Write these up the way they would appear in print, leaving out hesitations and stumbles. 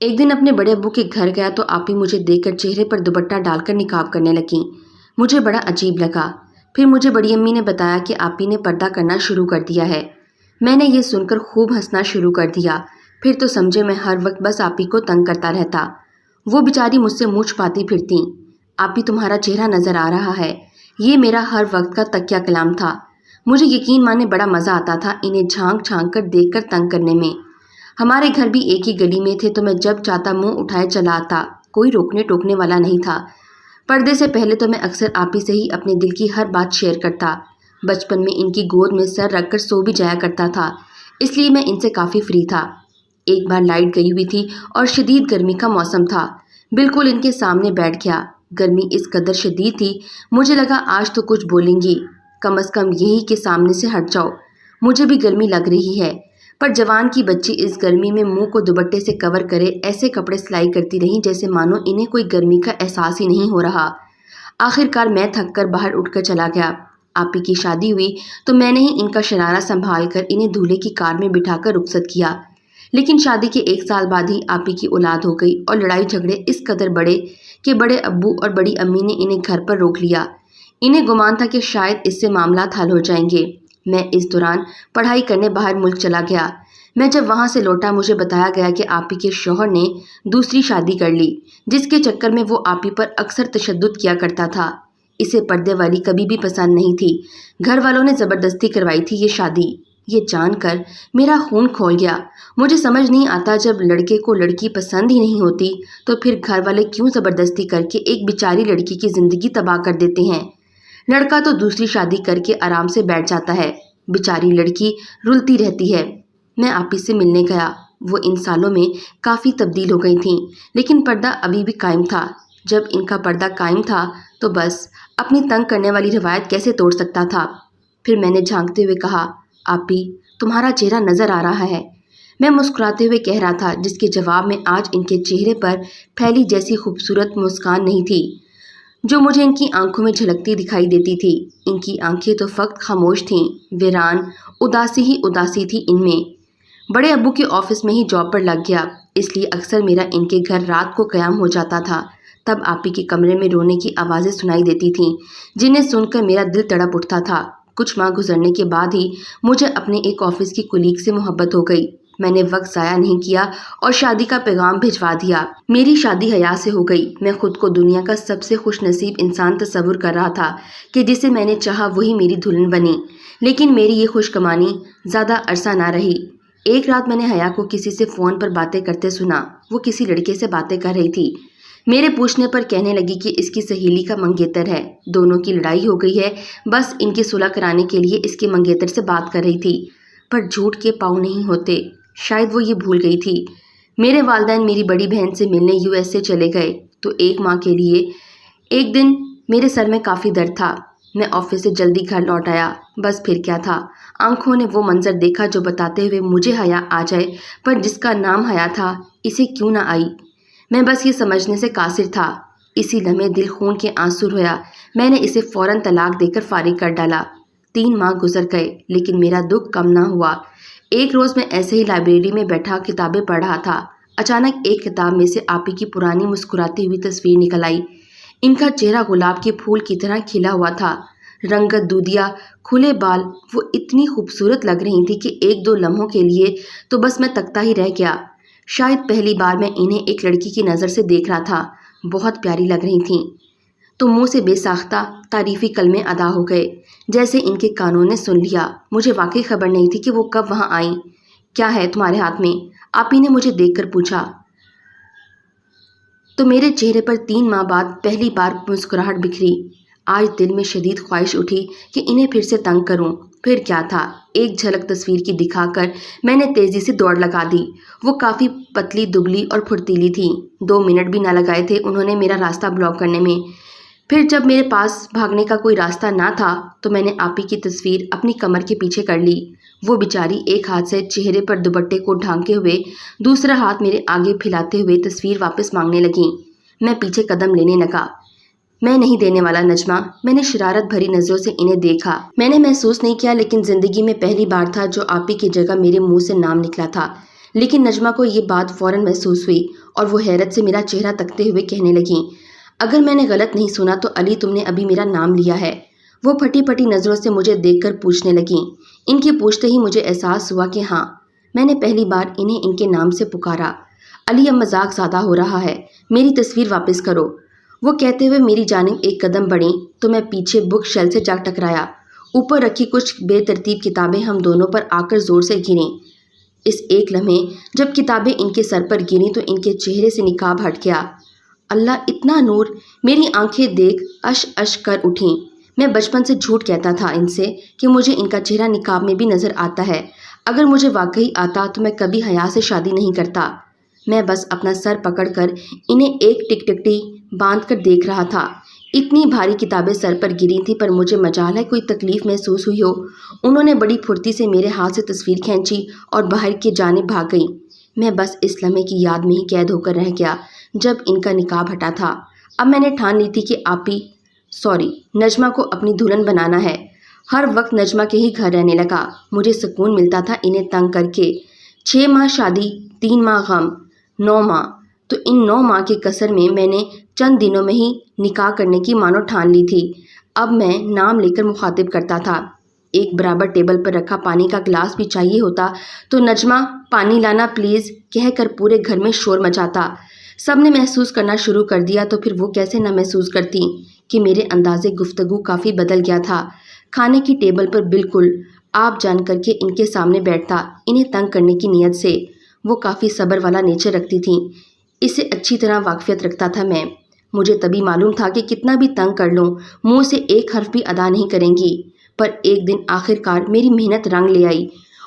ایک دن اپنے بڑے ابو کے گھر گیا تو آپی مجھے دیکھ کر چہرے پر دوپٹہ ڈال کر نقاب کرنے لگیں۔ مجھے بڑا عجیب لگا۔ پھر مجھے بڑی امی نے بتایا کہ آپی نے پردہ کرنا شروع کر دیا ہے۔ میں نے یہ سن کر خوب ہنسنا شروع کر دیا۔ پھر تو سمجھے میں ہر وقت بس آپی کو تنگ کرتا رہتا۔ وہ بیچاری مجھ سے منہ چھپاتی پھرتیں۔ آپی تمہارا چہرہ نظر آ رہا ہے، یہ میرا ہر وقت کا تکیہ کلام تھا۔ مجھے یقین مانے بڑا مزہ آتا تھا انہیں جھانک جھانک کر دیکھ کر تنگ کرنے میں۔ ہمارے گھر بھی ایک ہی گلی میں تھے تو میں جب چاہتا منہ اٹھائے چلا آتا، کوئی روکنے ٹوکنے والا نہیں تھا۔ پردے سے پہلے تو میں اکثر آپی سے ہی اپنے دل کی ہر بات شیئر کرتا۔ بچپن میں ان کی گود میں سر رکھ کر سو بھی جایا کرتا تھا، اس لیے میں ان سے کافی فری تھا۔ ایک بار لائٹ گئی ہوئی تھی اور شدید گرمی کا موسم تھا۔ بالکل ان کے سامنے بیٹھ گیا۔ گرمی اس قدر شدید تھی، مجھے لگا آج تو کچھ بولیں گی، کم از کم یہی کہ سامنے سے ہٹ جاؤ، مجھے بھی گرمی لگ رہی ہے۔ پر جوان کی بچی اس گرمی میں منہ کو دوپٹے سے کور کرے ایسے کپڑے سلائی کرتی رہیں جیسے مانو انہیں کوئی گرمی کا احساس ہی نہیں ہو رہا۔ آخر کار میں تھک کر باہر اٹھ کر چلا گیا۔ آپی کی شادی ہوئی تو میں نے ہی ان کا شرارہ سنبھال کر انہیں دولہے کی کار میں بٹھا کر رخصت کیا۔ لیکن شادی کے 1 سال بعد ہی آپی کی اولاد ہو گئی اور لڑائی جھگڑے اس قدر بڑے کہ بڑے ابو اور بڑی امی نے انہیں گھر پر روک لیا۔ انہیں گمان تھا کہ شاید اس سے معاملات حل ہو جائیں گے۔ میں اس دوران پڑھائی کرنے باہر ملک چلا گیا۔ میں جب وہاں سے لوٹا مجھے بتایا گیا کہ آپی کے شوہر نے دوسری شادی کر لی، جس کے چکر میں وہ آپی پر اکثر تشدد کیا کرتا تھا۔ اسے پردے والی کبھی بھی پسند نہیں تھی، گھر والوں نے زبردستی کروائی تھی یہ شادی۔ یہ جان کر میرا خون کھول گیا۔ مجھے سمجھ نہیں آتا جب لڑکے کو لڑکی پسند ہی نہیں ہوتی تو پھر گھر والے کیوں زبردستی کر کے ایک بیچاری لڑکی کی زندگی تباہ کر دیتے ہیں۔ لڑکا تو دوسری شادی کر کے آرام سے بیٹھ جاتا ہے، بیچاری لڑکی رلتی رہتی ہے۔ میں آپی سے ملنے گیا۔ وہ ان سالوں میں کافی تبدیل ہو گئی تھیں، لیکن پردہ ابھی بھی قائم تھا۔ جب ان کا پردہ قائم تھا تو بس اپنی تنگ کرنے والی روایت کیسے توڑ سکتا تھا۔ پھر میں نے جھانکتے ہوئے کہا، آپی تمہارا چہرہ نظر آ رہا ہے۔ میں مسکراتے ہوئے کہہ رہا تھا، جس کے جواب میں آج ان کے چہرے پر پھیلی جیسی خوبصورت مسکان نہیں تھی جو مجھے ان کی آنکھوں میں جھلکتی دکھائی دیتی تھی۔ ان کی آنکھیں تو فقط خاموش تھیں، ویران اداسی ہی اداسی تھی ان میں۔ بڑے ابو کے آفس میں ہی جاب پر لگ گیا، اس لیے اکثر میرا ان کے گھر رات کو قیام ہو جاتا تھا۔ تب آپی کے کمرے میں رونے کی آوازیں سنائی دیتی تھیں، جنہیں سن کر میرا دل تڑپ اٹھتا تھا۔ کچھ ماہ گزرنے کے بعد ہی مجھے اپنے ایک آفس کی کولیگ سے محبت ہو گئی۔ میں نے وقت ضائع نہیں کیا اور شادی کا پیغام بھجوا دیا۔ میری شادی حیا سے ہو گئی۔ میں خود کو دنیا کا سب سے خوش نصیب انسان تصور کر رہا تھا کہ جسے میں نے چاہا وہی میری دلہن بنی۔ لیکن میری یہ خوش کمانی زیادہ عرصہ نہ رہی۔ ایک رات میں نے حیا کو کسی سے فون پر باتیں کرتے سنا۔ وہ کسی لڑکے سے باتیں کر رہی تھی۔ میرے پوچھنے پر کہنے لگی کہ اس کی سہیلی کا منگیتر ہے، دونوں کی لڑائی ہو گئی ہے، بس ان کی صلح کرانے کے لیے اس کے منگیتر سے بات کر رہی تھی۔ پر جھوٹ کے پاؤں نہیں ہوتے، شاید وہ یہ بھول گئی تھی۔ میرے والدین میری بڑی بہن سے ملنے USA چلے گئے تو 1 ماہ کے لیے۔ ایک دن میرے سر میں کافی درد تھا، میں آفس سے جلدی گھر لوٹ آیا۔ بس پھر کیا تھا، آنکھوں نے وہ منظر دیکھا جو بتاتے ہوئے مجھے حیا آ جائے، پر جس کا نام حیا تھا اسے کیوں نہ آئی۔ میں بس یہ سمجھنے سے قاصر تھا۔ اسی لمحے دل خون کے آنسو رویا۔ میں نے اسے فوراً طلاق دے کر فارغ کر ڈالا۔ 3 ماہ گزر گئے لیکن میرا دکھ کم نہ ہوا۔ ایک روز میں ایسے ہی لائبریری میں بیٹھا کتابیں پڑھ رہا تھا، اچانک ایک کتاب میں سے آپی کی پرانی مسکراتی ہوئی تصویر نکل آئی۔ ان کا چہرہ گلاب کے پھول کی طرح کھلا ہوا تھا، رنگت دودیا، کھلے بال، وہ اتنی خوبصورت لگ رہی تھی کہ 1-2 لمحوں کے لیے تو بس میں تکتا ہی رہ گیا۔ شاید پہلی بار میں انہیں ایک لڑکی کی نظر سے دیکھ رہا تھا، بہت پیاری لگ رہی تھیں۔ تو منہ سے بے ساختہ تعریفی کلمے ادا ہو گئے، جیسے ان کے کانوں نے سن لیا۔ مجھے واقعی خبر نہیں تھی کہ وہ کب وہاں آئیں۔ کیا ہے تمہارے ہاتھ میں؟ آپی نے مجھے دیکھ کر پوچھا تو میرے چہرے پر 3 ماہ بعد پہلی بار مسکراہٹ بکھری۔ آج دل میں شدید خواہش اٹھی کہ انہیں پھر سے تنگ کروں۔ پھر کیا تھا، ایک جھلک تصویر کی دکھا کر میں نے تیزی سے دوڑ لگا دی۔ وہ کافی پتلی دبلی اور پھرتیلی تھیں۔ 2 منٹ بھی نہ لگائے تھے انہوں نے میرا راستہ بلاک کرنے میں۔ پھر جب میرے پاس بھاگنے کا کوئی راستہ نہ تھا تو میں نے آپی کی تصویر اپنی کمر کے پیچھے کر لی۔ وہ بیچاری ایک ہاتھ سے چہرے پر دوپٹے کو ڈھانکے ہوئے، دوسرا ہاتھ میرے آگے پھیلاتے ہوئے تصویر واپس مانگنے لگیں۔ میں پیچھے قدم لینے لگا۔ میں نہیں دینے والا نجمہ۔ میں نے شرارت بھری نظروں سے انہیں دیکھا۔ میں نے محسوس نہیں کیا لیکن زندگی میں پہلی بار تھا جو آپی کی جگہ میرے منہ سے نام نکلا تھا۔ لیکن نجمہ کو یہ بات فوراً محسوس ہوئی اور وہ حیرت سے میرا چہرہ تکتے ہوئے کہنے لگیں، اگر میں نے غلط نہیں سنا تو علی تم نے ابھی میرا نام لیا ہے؟ وہ پھٹی پھٹی نظروں سے مجھے دیکھ کر پوچھنے لگیں۔ ان کی پوچھتے ہی مجھے احساس ہوا کہ ہاں، میں نے پہلی بار انہیں ان کے نام سے پکارا۔ علی اب مذاق زیادہ ہو رہا ہے، میری تصویر واپس کرو۔ وہ کہتے ہوئے میری جانب ایک قدم بڑھیں تو میں پیچھے بک شیلف سے جا ٹکرایا۔ اوپر رکھی کچھ بے ترتیب کتابیں ہم دونوں پر آ کر زور سے گریں۔ اس ایک لمحے جب کتابیں ان کے سر پر گریں تو ان کے چہرے سے نقاب ہٹ گیا۔ اللہ، اتنا نور! میری آنکھیں دیکھ اش اش کر اٹھیں۔ میں بچپن سے جھوٹ کہتا تھا ان سے کہ مجھے ان کا چہرہ نقاب میں بھی نظر آتا ہے۔ اگر مجھے واقعی آتا تو میں کبھی حیا سے شادی نہیں کرتا۔ میں بس اپنا سر پکڑ کر انہیں ایک ٹکٹی باندھ کر دیکھ رہا تھا۔ اتنی بھاری کتابیں سر پر گری تھیں پر مجھے مجال ہے کوئی تکلیف محسوس ہوئی ہو۔ انہوں نے بڑی پھرتی سے میرے ہاتھ سے تصویر کھینچی اور باہر کی جانب بھاگ گئیں۔ میں بس اس لمحے کی یاد میں ہی قید ہو کر رہ گیا جب ان کا نقاب ہٹا تھا۔ اب میں نے ٹھان لی تھی کہ نجمہ کو اپنی دلہن بنانا ہے۔ ہر وقت نجمہ کے ہی گھر رہنے لگا۔ مجھے سکون ملتا تھا انہیں تنگ کر کے۔ 6 ماہ شادی، 3 ماہ غم، 9 ماہ، تو ان 9 ماہ کے قصر میں نے چند دنوں میں ہی نکاح کرنے کی مانو ٹھان لی تھی۔ اب میں نام لے کر مخاطب کرتا تھا۔ ایک برابر ٹیبل پر رکھا پانی کا گلاس بھی چاہیے ہوتا تو نجمہ پانی لانا پلیز کہہ کر پورے گھر میں شور مچاتا۔ سب نے محسوس کرنا شروع کر دیا تو پھر وہ کیسے نہ محسوس کرتی کہ میرے انداز گفتگو کافی بدل گیا تھا۔ کھانے کی ٹیبل پر بالکل آپ جان کر کے ان کے سامنے بیٹھتا، انہیں تنگ کرنے کی نیت سے۔ وہ کافی صبر والا نیچر رکھتی تھیں، اسے اچھی طرح واقفیت رکھتا تھا میں۔ مجھے تبھی معلوم تھا کہ کتنا بھی تنگ کر لوں منہ سے ایک حرف بھی ادا نہیں کریں گی۔ پر ایک دن آخر کار میری محنت رنگ لے آئی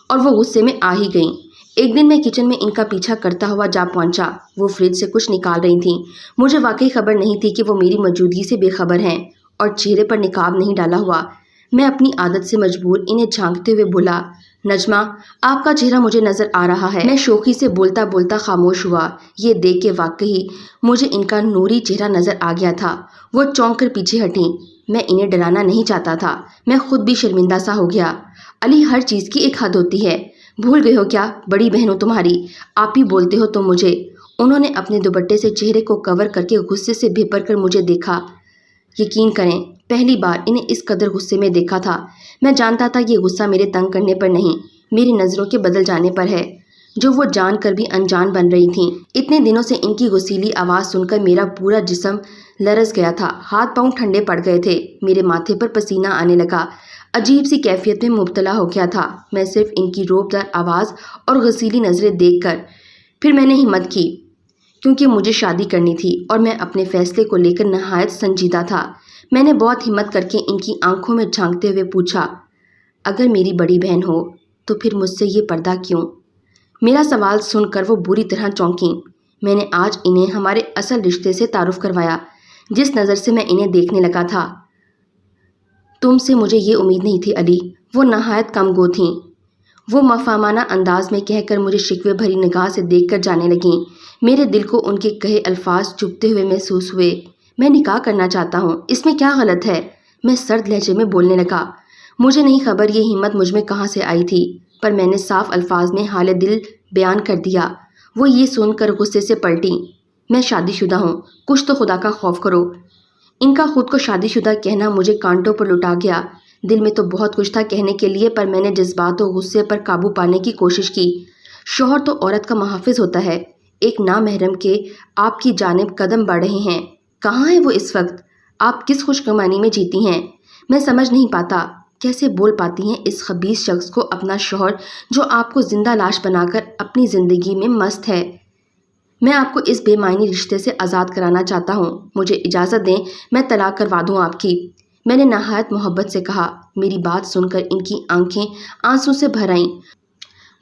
اور وہ غصے میں آ ہی گئیں۔ ایک دن میں کچن میں ان کا پیچھا کرتا ہوا جا پہنچا۔ وہ فریج سے کچھ نکال رہی تھیں۔ مجھے واقعی خبر نہیں تھی کہ وہ میری موجودگی سے بے خبر ہیں اور چہرے پر نقاب نہیں ڈالا ہوا۔ میں اپنی عادت سے مجبور انہیں جھانکتے ہوئے بولا، نجمہ، آپ کا چہرہ مجھے نظر آ رہا ہے۔ میں شوخی سے بولتا بولتا خاموش ہوا۔ یہ دیکھ کے واقعی مجھے ان کا نوری چہرہ نظر آ گیا تھا۔ وہ چونک کر پیچھے ہٹیں۔ میں انہیں ڈرانا نہیں چاہتا تھا، میں خود بھی شرمندہ سا ہو گیا۔ علی، ہر چیز کی ایک حد ہوتی ہے، بھول گئے ہو کیا؟ بڑی بہن ہو تمہاری، آپ ہی بولتے ہو تم مجھے۔ انہوں نے اپنے دوپٹے سے چہرے کو کور کر کے غصے سے بھپر کر مجھے دیکھا۔ یقین کریں، پہلی بار انہیں اس قدر غصے میں دیکھا تھا۔ میں جانتا تھا یہ غصہ میرے تنگ کرنے پر نہیں، میری نظروں کے بدل جانے پر ہے، جو وہ جان کر بھی انجان بن رہی تھیں۔ اتنے دنوں سے ان کی غصیلی آواز سن کر میرا پورا جسم لرز گیا تھا، ہاتھ پاؤں ٹھنڈے پڑ گئے تھے، میرے ماتھے پر پسینہ آنے لگا، عجیب سی کیفیت میں مبتلا ہو گیا تھا میں صرف ان کی روبدار آواز اور غصیلی نظریں دیکھ کر۔ پھر میں نے ہمت کی، کیونکہ مجھے شادی کرنی تھی اور میں اپنے فیصلے کو لے کر نہایت سنجیدہ تھا۔ میں نے بہت ہمت کر کے ان کی آنکھوں میں جھانکتے ہوئے پوچھا، اگر میری بڑی بہن ہو تو پھر مجھ سے یہ پردہ کیوں؟ میرا سوال سن کر وہ بری طرح چونکیں۔ میں نے آج انہیں ہمارے اصل رشتے سے تعارف کروایا۔ جس نظر سے میں انہیں دیکھنے لگا تھا، تم سے مجھے یہ امید نہیں تھی علی۔ وہ نہایت کم گو تھیں۔ وہ مفہومانہ انداز میں کہہ کر مجھے شکوے بھری نگاہ سے دیکھ کر جانے لگیں۔ میرے دل کو ان کے کہے الفاظ چبھتے ہوئے محسوس ہوئے۔ میں نکاح کرنا چاہتا ہوں، اس میں کیا غلط ہے؟ میں سرد لہجے میں بولنے لگا۔ مجھے نہیں خبر یہ ہمت مجھ میں کہاں سے آئی تھی، پر میں نے صاف الفاظ میں حال دل بیان کر دیا۔ وہ یہ سن کر غصے سے پلٹیں۔ میں شادی شدہ ہوں، کچھ تو خدا کا خوف کرو۔ ان کا خود کو شادی شدہ کہنا مجھے کانٹوں پر لٹا گیا۔ دل میں تو بہت کچھ تھا کہنے کے لیے، پر میں نے جذبات و غصے پر قابو پانے کی کوشش کی۔ شوہر تو عورت کا محافظ ہوتا ہے، ایک نامحرم کے آپ کی جانب قدم بڑھ رہے ہیں، کہاں ہے وہ اس وقت؟ آپ کس خوشگوانی میں جیتی ہیں؟ میں سمجھ نہیں پاتا کیسے بول پاتی ہیں اس خبیث شخص کو اپنا شوہر جو آپ کو زندہ لاش بنا کر اپنی زندگی میں مست ہے۔ میں آپ کو اس بے معنی رشتے سے آزاد کرانا چاہتا ہوں، مجھے اجازت دیں میں طلاق کروا دوں آپ کی، میں نے نہایت محبت سے کہا۔ میری بات سن کر ان کی آنکھیں آنسوں سے بھر آئیں۔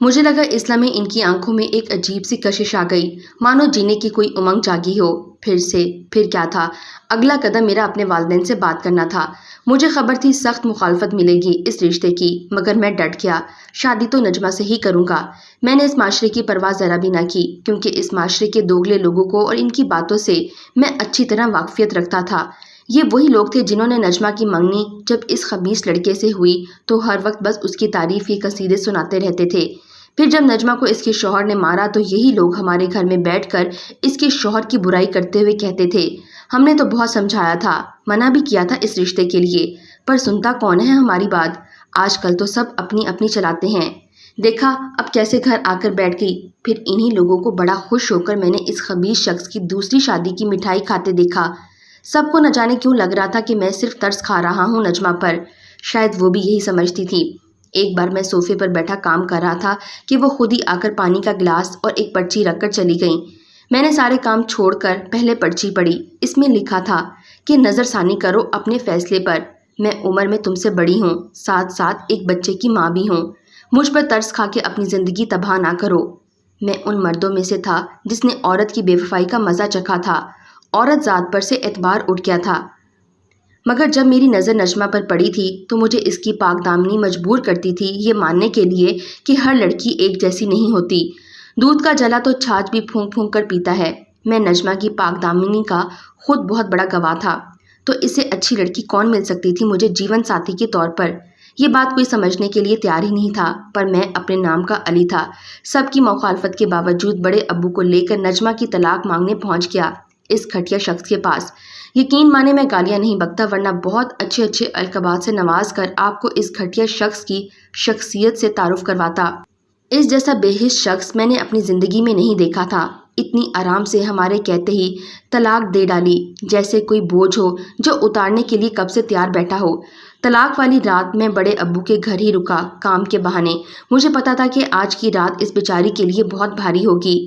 مجھے لگا اس لمحے ان کی آنکھوں میں ایک عجیب سی کشش آ گئی، مانو جینے کی کوئی امنگ جاگی ہو۔ پھر کیا تھا؟ اگلا قدم میرا اپنے والدین سے بات کرنا تھا۔ مجھے خبر تھی سخت مخالفت ملے گی اس رشتے کی، مگر میں ڈٹ گیا۔ شادی تو نجمہ سے ہی کروں گا۔ میں نے اس معاشرے کی پرواہ ذرا بھی نہ کی، کیونکہ اس معاشرے کے دوگلے لوگوں کو اور ان کی باتوں سے میں اچھی طرح واقفیت رکھتا تھا۔ یہ وہی لوگ تھے جنہوں نے نجمہ کی منگنی جب اس خبیث لڑکے سے ہوئی تو ہر وقت بس اس کی تعریف کے قصیدے سناتے رہتے تھے۔ پھر جب نجمہ کو اس کے شوہر نے مارا تو یہی لوگ ہمارے گھر میں بیٹھ کر اس کے شوہر کی برائی کرتے ہوئے کہتے تھے ہم نے تو بہت سمجھایا تھا، منع بھی کیا تھا اس رشتے کے لیے، پر سنتا کون ہے ہماری بات؟ آج کل تو سب اپنی اپنی چلاتے ہیں۔ دیکھا اب کیسے گھر آ کر بیٹھ گئی۔ پھر انہی لوگوں کو بڑا خوش ہو کر میں نے اس خبیث شخص کی دوسری شادی کی مٹھائی کھاتے دیکھا۔ سب کو نہ جانے کیوں لگ رہا تھا کہ میں صرف ترس کھا رہا ہوں نجمہ پر، شاید وہ بھی یہی سمجھتی تھی۔ ایک بار میں صوفے پر بیٹھا کام کر رہا تھا کہ وہ خود ہی آ کر پانی کا گلاس اور ایک پرچی رکھ کر چلی گئیں۔ میں نے سارے کام چھوڑ کر پہلے پرچی پڑھی۔ اس میں لکھا تھا کہ نظر ثانی کرو اپنے فیصلے پر، میں عمر میں تم سے بڑی ہوں، ساتھ ساتھ ایک بچے کی ماں بھی ہوں، مجھ پر ترس کھا کے اپنی زندگی تباہ نہ کرو۔ میں ان مردوں میں سے تھا جس نے عورت کی بے وفائی کا مزہ چکھا تھا، عورت ذات پر سے اعتبار اٹھ گیا تھا، مگر جب میری نظر نجمہ پر پڑی تھی تو مجھے اس کی پاک دامنی مجبور کرتی تھی یہ ماننے کے لیے کہ ہر لڑکی ایک جیسی نہیں ہوتی، دودھ کا جلا تو چھاچھ بھی پھونک پھونک کر پیتا ہے۔ میں نجمہ کی پاک دامنی کا خود بہت بڑا گواہ تھا، تو اس سے اچھی لڑکی کون مل سکتی تھی مجھے جیون ساتھی کے طور پر؟ یہ بات کوئی سمجھنے کے لیے تیار ہی نہیں تھا، پر میں اپنے نام کا علی تھا۔ سب کی مخالفت کے باوجود بڑے ابو کو لے کر نجمہ کی طلاق مانگنے پہنچ گیا اس گھٹیا شخص کے پاس۔ یقین مانے میں گالیاں نہیں بکتا، ورنہ بہت اچھے اچھے القابات سے نواز کر آپ کو اس گھٹیا شخص کی شخصیت سے تعارف کرواتا۔ اس جیسا بے حس شخص میں نے اپنی زندگی میں نہیں دیکھا تھا۔ اتنی آرام سے ہمارے کہتے ہی طلاق دے ڈالی، جیسے کوئی بوجھ ہو جو اتارنے کے لیے کب سے تیار بیٹھا ہو۔ طلاق والی رات میں بڑے ابو کے گھر ہی رکا کام کے بہانے۔ مجھے پتا تھا کہ آج کی رات اس بیچاری کے لیے بہت بھاری ہوگی۔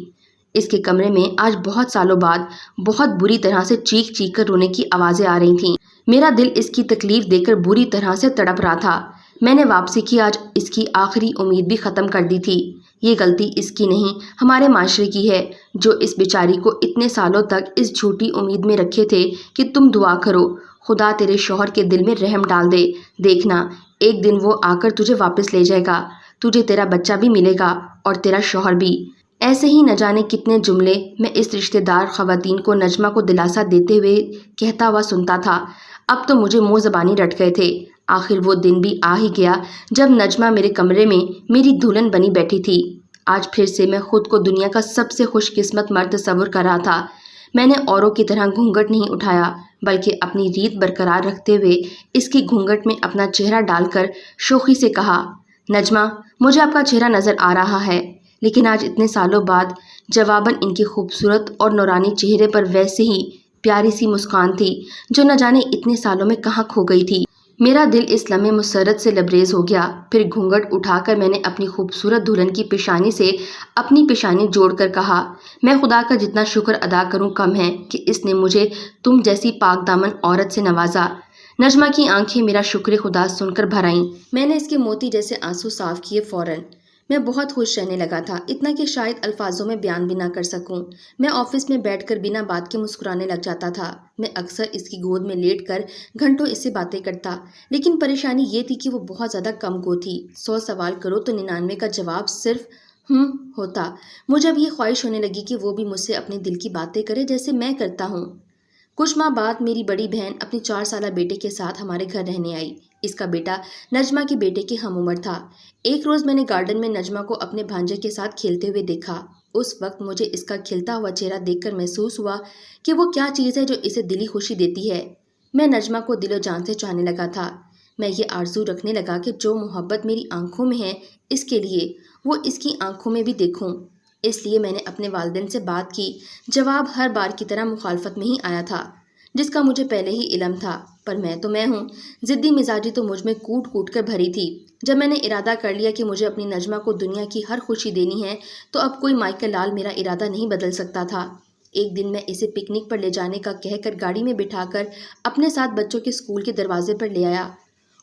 اس کے کمرے میں آج بہت سالوں بعد بہت بری طرح سے چیخ چیخ کر رونے کی آوازیں آ رہی تھیں۔ میرا دل اس کی تکلیف دے کر بری طرح سے تڑپ رہا تھا۔ میں نے واپسی کی آج اس کی آخری امید بھی ختم کر دی تھی۔ یہ غلطی اس کی نہیں، ہمارے معاشرے کی ہے، جو اس بیچاری کو اتنے سالوں تک اس جھوٹی امید میں رکھے تھے کہ تم دعا کرو خدا تیرے شوہر کے دل میں رحم ڈال دے، دیکھنا ایک دن وہ آ کر تجھے واپس لے جائے گا، تجھے تیرا بچہ بھی ملے گا اور تیرا شوہر بھی۔ ایسے ہی نہ جانے کتنے جملے میں اس رشتہ دار خواتین کو نجمہ کو دلاسا دیتے ہوئے کہتا ہوا سنتا تھا۔ اب تو مجھے منہ زبانی رٹ گئے تھے۔ آخر وہ دن بھی آ ہی گیا جب نجمہ میرے کمرے میں میری دلہن بنی بیٹھی تھی۔ آج پھر سے میں خود کو دنیا کا سب سے خوش قسمت مرد تصور کر رہا تھا۔ میں نے اوروں کی طرح گھونگھٹ نہیں اٹھایا، بلکہ اپنی ریت برقرار رکھتے ہوئے اس کی گھونگھٹ میں اپنا چہرہ ڈال کر شوخی سے کہا، نجمہ مجھے آپ کا چہرہ نظر آ رہا ہے، لیکن آج اتنے سالوں بعد جواباً ان کے خوبصورت اور نورانی چہرے پر ویسے ہی پیاری سی مسکان تھی جو نہ جانے اتنے سالوں میں کہاں کھو گئی تھی۔ میرا دل اس لمحے مسرت سے لبریز ہو گیا۔ پھر گھونگھٹ اٹھا کر میں نے اپنی خوبصورت دلہن کی پیشانی سے اپنی پیشانی جوڑ کر کہا، میں خدا کا جتنا شکر ادا کروں کم ہے کہ اس نے مجھے تم جیسی پاک دامن عورت سے نوازا۔ نجمہ کی آنکھیں میرا شکر خدا سن کر بھر آئیں۔ میں نے اس کے موتی جیسے آنسو صاف کیے فوراً۔ میں بہت خوش رہنے لگا تھا، اتنا کہ شاید الفاظوں میں بیان بھی نہ کر سکوں۔ میں آفس میں بیٹھ کر بنا بات کے مسکرانے لگ جاتا تھا۔ میں اکثر اس کی گود میں لیٹ کر گھنٹوں اس سے باتیں کرتا، لیکن پریشانی یہ تھی کہ وہ بہت زیادہ کم گو تھی۔ 100 سوال کرو تو 99 کا جواب صرف ہوتا۔ مجھے اب یہ خواہش ہونے لگی کہ وہ بھی مجھ سے اپنے دل کی باتیں کرے جیسے میں کرتا ہوں۔ کچھ ماہ بعد میری بڑی بہن اپنے 4 سالہ بیٹے کے ساتھ ہمارے گھر رہنے آئی۔ اس کا بیٹا نجمہ کے بیٹے کے ہم عمر تھا۔ ایک روز میں نے گارڈن میں نجمہ کو اپنے بھانجے کے ساتھ کھیلتے ہوئے دیکھا۔ اس وقت مجھے اس کا کھلتا ہوا چہرہ دیکھ کر محسوس ہوا کہ وہ کیا چیز ہے جو اسے دلی خوشی دیتی ہے۔ میں نجمہ کو دل و جان سے چاہنے لگا تھا۔ میں یہ آرزو رکھنے لگا کہ جو محبت میری آنکھوں میں ہے اس کے لیے وہ اس کی آنکھوں میں بھی دیکھوں۔ اس لیے میں نے اپنے والدین سے بات کی۔ جواب ہر بار کی طرح مخالفت میں ہی آیا تھا، جس کا مجھے پہلے ہی علم تھا، پر میں ہوں، ضدی مزاجی تو مجھ میں کوٹ کوٹ کر بھری تھی۔ جب میں نے ارادہ کر لیا کہ مجھے اپنی نجمہ کو دنیا کی ہر خوشی دینی ہے تو اب کوئی مائیکل لال میرا ارادہ نہیں بدل سکتا تھا۔ ایک دن میں اسے پکنک پر لے جانے کا کہہ کر گاڑی میں بٹھا کر اپنے ساتھ بچوں کے اسکول کے دروازے پر لے آیا۔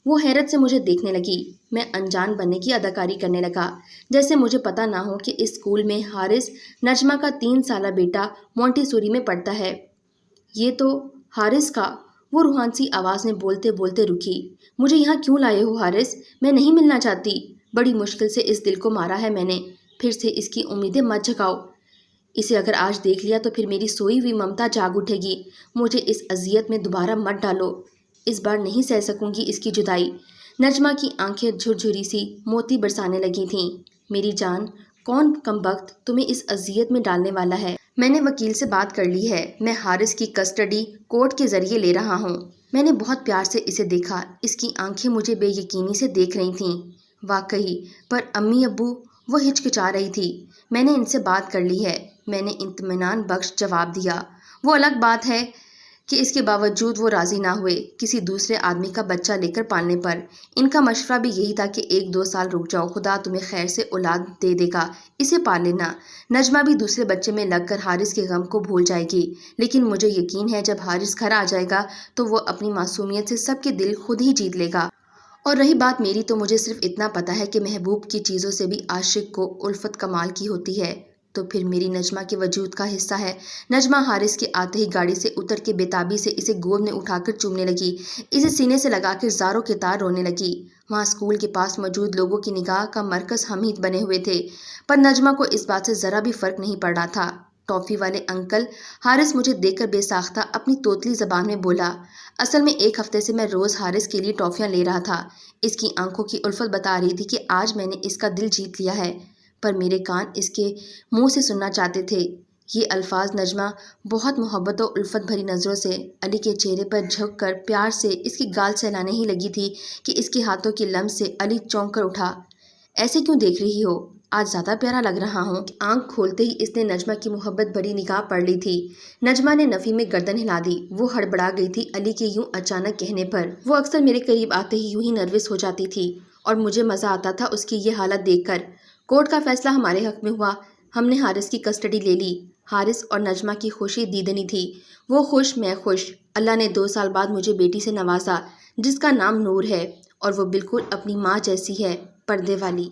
وہ حیرت سے مجھے دیکھنے لگی۔ میں انجان بننے کی اداکاری کرنے لگا، جیسے مجھے پتہ نہ ہو کہ اس اسکول میں حارث نجمہ کا 3 سالہ بیٹا مونٹیسوری میں پڑھتا ہے۔ یہ تو حارث کا، وہ روحان سی آواز میں بولتے بولتے رکی۔ مجھے یہاں کیوں لائے ہو حارث؟ میں نہیں ملنا چاہتی۔ بڑی مشکل سے اس دل کو مارا ہے میں نے۔ پھر سے اس کی امیدیں مت جگاؤ۔ اسے اگر آج دیکھ لیا تو پھر میری سوئی ہوئی ممتا جاگ اٹھے گی۔ مجھے اس اذیت میں دوبارہ مت ڈالو۔ اس بار نہیں سہ سکوں گی اس کی جدائی۔ نجمہ کی آنکھیں جھرجھری سی موتی برسانے لگی تھیں۔ میری جان، کون کمبخت تمہیں اس اذیت میں ڈالنے والا ہے؟ میں نے وکیل سے بات کر لی ہے، میں حارث کی کسٹڈی کورٹ کے ذریعے لے رہا ہوں۔ میں نے بہت پیار سے اسے دیکھا، اس کی آنکھیں مجھے بے یقینی سے دیکھ رہی تھیں۔ واقعی، پر امی ابو؟ وہ ہچکچا رہی تھی۔ میں نے ان سے بات کر لی ہے، میں نے اطمینان بخش جواب دیا۔ وہ الگ بات ہے کہ اس کے باوجود وہ راضی نہ ہوئے کسی دوسرے آدمی کا بچہ لے کر پالنے پر۔ ان کا مشورہ بھی یہی تھا کہ 1-2 سال رک جاؤ، خدا تمہیں خیر سے اولاد دے دے گا، اسے پال لینا۔ نجمہ بھی دوسرے بچے میں لگ کر حارث کے غم کو بھول جائے گی، لیکن مجھے یقین ہے جب حارث گھر آ جائے گا تو وہ اپنی معصومیت سے سب کے دل خود ہی جیت لے گا۔ اور رہی بات میری، تو مجھے صرف اتنا پتہ ہے کہ محبوب کی چیزوں سے بھی عاشق کو الفت کمال کی ہوتی ہے، تو پھر میری نجمہ کے وجود کا حصہ ہے۔ نجمہ حارث کے آتے ہی گاڑی سے اتر کے بےتابی سے اسے گود میں اٹھا کر چومنے لگی، اسے سینے سے لگا کر زاروں کے تار رونے لگی۔ وہاں اسکول کے پاس موجود لوگوں کی نگاہ کا مرکز ہم ہی بنے ہوئے تھے، پر نجمہ کو اس بات سے ذرا بھی فرق نہیں پڑ رہا تھا۔ ٹافی والے انکل، حارث مجھے دیکھ کر بے ساختہ اپنی توتلی زبان میں بولا۔ اصل میں 1 ہفتے سے میں روز حارث کے لیے ٹافیاں لے رہا تھا۔ اس کی آنکھوں کی الفت بتا رہی تھی کہ آج میں نے اس کا دل جیت لیا ہے، پر میرے کان اس کے منہ سے سننا چاہتے تھے یہ الفاظ۔ نجمہ بہت محبت و الفت بھری نظروں سے علی کے چہرے پر جھک کر پیار سے اس کی گال سہلانے ہی لگی تھی کہ اس کے ہاتھوں کی لمس سے علی چونک کر اٹھا۔ ایسے کیوں دیکھ رہی ہو؟ آج زیادہ پیارا لگ رہا ہوں۔ آنکھ کھولتے ہی اس نے نجمہ کی محبت بھری نگاہ پڑھ لی تھی۔ نجمہ نے نفی میں گردن ہلا دی، وہ ہڑبڑا گئی تھی علی کے یوں اچانک کہنے پر۔ وہ اکثر میرے قریب آتے ہی یوں ہی نروس ہو جاتی تھی اور مجھے مزہ آتا تھا اس کی یہ حالت دیکھ کر۔ کورٹ کا فیصلہ ہمارے حق میں ہوا، ہم نے حارث کی کسٹڈی لے لی۔ حارث اور نجمہ کی خوشی دیدنی تھی، وہ خوش میں خوش۔ اللہ نے 2 سال بعد مجھے بیٹی سے نوازا جس کا نام نور ہے، اور وہ بالکل اپنی ماں جیسی ہے، پردے والی۔